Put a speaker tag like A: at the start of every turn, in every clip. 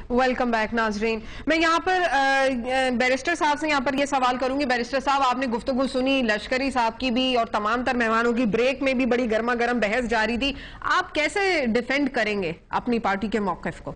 A: Welcome back ناظرین. میں یہاں پر بیرسٹر صاحب سے یہاں پر یہ سوال کروں گی. بیرسٹر صاحب، آپ نے گفتگو سنی لشکری صاحب کی بھی اور تمام تر مہمانوں کی. بریک میں بھی بڑی گرما گرم بحث جاری تھی. آپ کیسے ڈیفینڈ کریں گے اپنی پارٹی کے موقف کو؟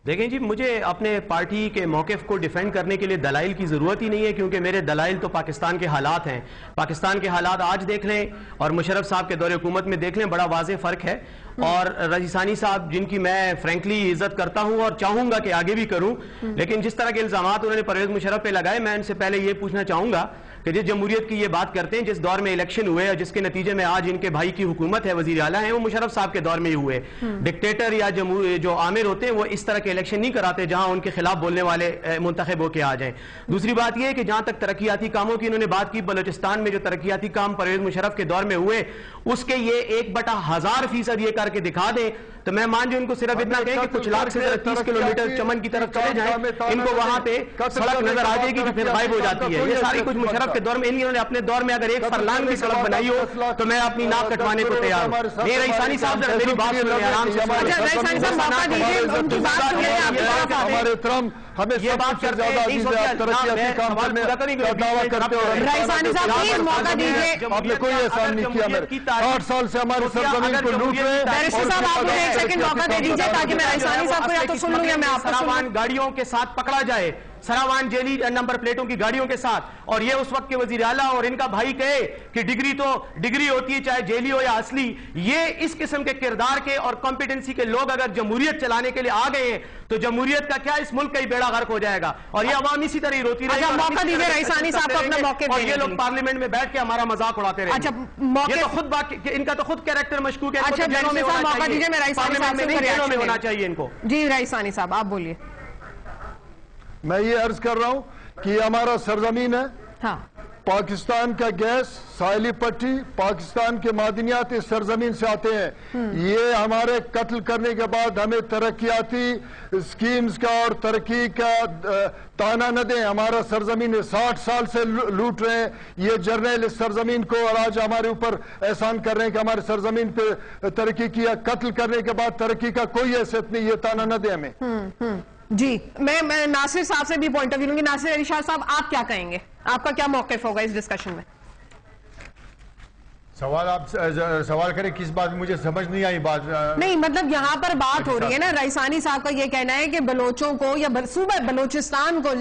B: دیکھیں جی، مجھے اپنے پارٹی کے موقف کو ڈیفینڈ کرنے کے لیے دلائل کی ضرورت ہی نہیں ہے، کیونکہ میرے دلائل تو پاکستان کے حالات ہیں. پاکستان کے حالات آج دیکھ لیں اور مشرف صاحب کے دور حکومت میں دیکھ لیں، بڑا واضح فرق ہے. اور رئیس ثانی صاحب، جن کی میں فرینکلی عزت کرتا ہوں اور چاہوں گا کہ آگے بھی کروں، لیکن جس طرح کے الزامات انہوں نے پرویز مشرف پہ لگائے، میں ان سے پہلے یہ پوچھنا چاہوں گا کہ جس جمہوریت کی یہ بات کرتے ہیں، جس دور میں الیکشن ہوئے اور جس کے نتیجے میں آج ان کے بھائی کی حکومت ہے، وزیر اعلیٰ ہیں، وہ مشرف صاحب کے دور میں ہی ہوئے. ڈکٹیٹر یا جو آمر ہوتے ہیں وہ اس طرح کے الیکشن نہیں کراتے جہاں ان کے خلاف بولنے والے منتخب ہو کے آ جائیں. دوسری بات یہ ہے کہ جہاں تک ترقیاتی کاموں کی انہوں نے بات کی، بلوچستان میں جو ترقیاتی کام پرویز مشرف کے دور میں ہوئے، اس کے یہ 1/1000% یہ کر کے دکھا دیں تو میں مان جو ان کو صرف اتنا کہیں کہ کچھ لاکھ سے 30 کلومیٹر چمن کی طرف چلے جائیں، ان کو وہاں پہ سڑک نظر آ جائے گی جو پھر غائب ہو جاتی ہے. یہ ساری کچھ مشرف کے دور میں، انہوں نے اپنے دور میں اگر 1 فرلانگ کی سڑک بنائی ہو تو میں اپنی ناک کٹوانے کو تیار ہوں. یہ رئیس ثانی صاحب ذرا میری بات سنیں آرام سے.
C: ہمارے احترام ہمیں
B: یہ بات کرتے ہیں
C: آپ نے کوئی احسان نہیں کیا. 8 سال سے ہماری سرزمین کو لوٹ رہے ہیں.
A: بیرسٹر صاحب، آپ مجھے 1 سیکنڈ موقع دے دیجیے تاکہ میں رئیس ثانی صاحب کو یا تو سن لوں یا میں آپ کو سن لوں.
B: گاڑیوں کے ساتھ پکڑا جائے، سراوان جیلی نمبر پلیٹوں کی گاڑیوں کے ساتھ، اور یہ اس وقت کے وزیر اعلیٰ اور ان کا بھائی کہے کہ ڈگری تو ڈگری ہوتی ہے چاہے جیلی ہو یا اصلی. یہ اس قسم کے کردار کے اور کمپیٹنسی کے لوگ اگر جمہوریت چلانے کے لیے آ گئے ہیں تو جمہوریت کا کیا، اس ملک کا ہی بیڑا غرق ہو جائے گا. اور یہ عوام اسی طرح ہی روتی رہے گی.
A: موقع دیجیے رئیس ثانی صاحب کو اپنا موقع
B: اور یہ لوگ پارلیمنٹ میں بیٹھ کے ہمارا مذاق اڑاتے رہے.
A: اچھا موقع
B: خود ان کا تو خود کیریکٹر مشکوک ہے.
A: اچھا بیرسٹر صاحب، موقع دیجیے، میں رئیس ثانی صاحب سے
B: ہونا چاہیے ان کو.
A: جی رئیس ثانی صاحب آپ بولیے.
C: میں یہ عرض کر رہا ہوں کہ یہ ہمارا سرزمین ہے.
A: ہاں،
C: پاکستان کا گیس، ساحلی پٹی، پاکستان کے معدنیات اس سرزمین سے آتے ہیں. یہ ہمارے قتل کرنے کے بعد ہمیں ترقیاتی سکیمز کا اور ترقی کا تانا نہ دیں. ہمارا سرزمین 60 سال سے لوٹ رہے ہیں. یہ جرنیل اس سرزمین کو اور آج ہمارے اوپر احسان کر رہے ہیں کہ ہمارے سرزمین پہ ترقی کیا. قتل کرنے کے بعد ترقی کا کوئی حیثیت نہیں. یہ تانا نہ دیں ہمیں.
A: جی میں ناصر صاحب سے بھی پوائنٹ آف ویو لوں گی. ناصر علی شاہ صاحب، آپ کیا کہیں گے؟ آپ کا کیا موقف ہوگا اس ڈسکشن میں؟
D: آپ سوال کریں کس بات میں؟ مجھے سمجھ نہیں آئی بات.
A: نہیں مطلب یہاں پر بات ہو رہی ہے نا، رئیس ثانی صاحب کا یہ کہنا ہے کہ بلوچوں کو یا صوبہ بلوچستان کو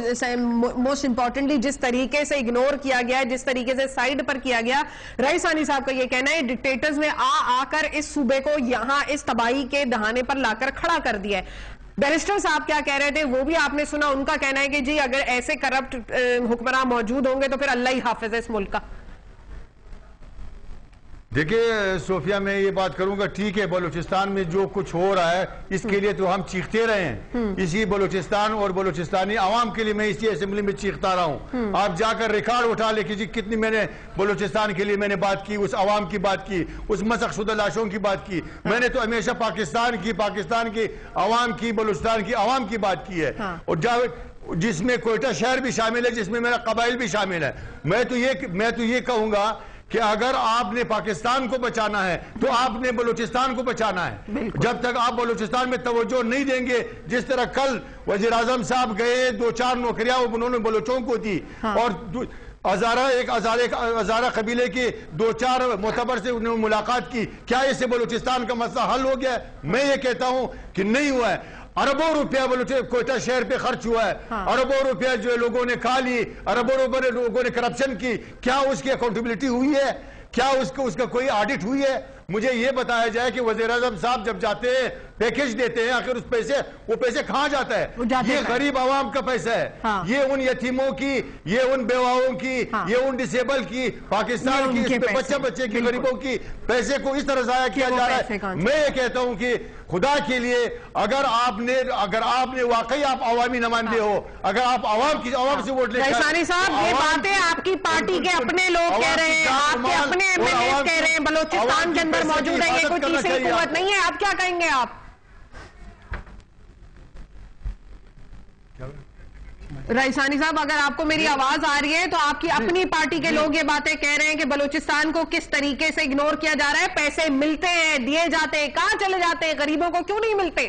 A: موسٹ امپورٹنٹلی جس طریقے سے اگنور کیا گیا ہے، جس طریقے سے سائیڈ پر کیا گیا، رئیس ثانی صاحب کا یہ کہنا ہے ڈکٹیٹرز نے آ کر اس صوبے کو یہاں اس تباہی کے دہانے پر لا کر کھڑا کر دیا ہے. بیرسٹر صاحب کیا کہہ رہے تھے وہ بھی آپ نے سنا. ان کا کہنا ہے کہ جی اگر ایسے کرپٹ حکمراں موجود ہوں گے تو پھر اللہ ہی حافظ ہے اس ملک کا.
D: دیکھیں صوفیہ، میں یہ بات کروں گا، ٹھیک ہے بلوچستان میں جو کچھ ہو رہا ہے اس کے لیے تو ہم چیختے رہے ہیں. اسی بلوچستان اور بلوچستانی عوام کے لیے میں اسی اسمبلی میں چیختا رہا ہوں. آپ جا کر ریکارڈ اٹھا لے کہ جی کتنی میں نے بلوچستان کے لیے میں نے بات کی، اس عوام کی بات کی، اس مسخ شدہ لاشوں کی بات کی. میں نے تو ہمیشہ پاکستان کی عوام کی، بلوچستان کی عوام کی بات کی ہے. اور جس میں کوئٹہ شہر بھی شامل ہے، جس میں میرا قبائل بھی شامل ہے. میں تو یہ کہوں گا کہ اگر آپ نے پاکستان کو بچانا ہے تو آپ نے بلوچستان کو بچانا ہے. جب تک آپ بلوچستان میں توجہ نہیں دیں گے، جس طرح کل وزیر اعظم صاحب گئے 2-4 نوکریاں انہوں نے بلوچوں کو دی، اور ہزارہ قبیلے کے 2-4 معتبر سے انہوں نے ملاقات کی، کیا اس سے بلوچستان کا مسئلہ حل ہو گیا ہے؟ میں یہ کہتا ہوں کہ نہیں ہوا ہے. اربوں روپیہ کوئٹہ شہر پہ خرچ ہوا ہے. اربوں روپیہ جو لوگوں نے کھا لی، اربوں روپیہ لوگوں نے کرپشن کی. کیا اس کی اکاؤنٹیبلٹی ہوئی ہے؟ کیا اس کا کوئی آڈٹ ہوئی ہے؟ مجھے یہ بتایا جائے کہ وزیر اعظم صاحب جب جاتے ہیں پیکیج دیتے ہیں، آخر وہ پیسے کہاں جاتا ہے؟ یہ غریب عوام کا پیسہ ہے. یہ ان یتیموں کی، یہ ان بیواؤں کی، یہ ان ڈسیبل کی، پاکستان کی بچے کی، غریبوں کی پیسے کو اس طرح ضائع کیا جا رہا ہے. میں یہ کہتا ہوں کہ خدا کے لیے اگر آپ نے واقعی آپ عوامی نمائندے ہو، اگر آپ عوام سے ووٹ لے کر،
A: ثانی صاحب یہ باتیں آپ کی پارٹی کے اپنے لوگ کہہ رہے ہیں، آپ کے اپنے ایم ایل اے کہہ رہے ہیں، بلوچستان کے اندر موجود ہے، یہ کوئی تیسری قوت نہیں ہے. آپ کیا کہیں گے؟ آپ رئیس ثانی صاحب، اگر آپ کو میری آواز آ رہی ہے تو آپ کی اپنی پارٹی کے لوگ یہ باتیں کہہ رہے ہیں کہ بلوچستان کو کس طریقے سے اگنور کیا جا رہا ہے. پیسے ملتے ہیں، دیے جاتے ہیں، کہاں چلے جاتے ہیں؟ غریبوں کو کیوں نہیں ملتے؟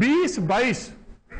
E: 20-22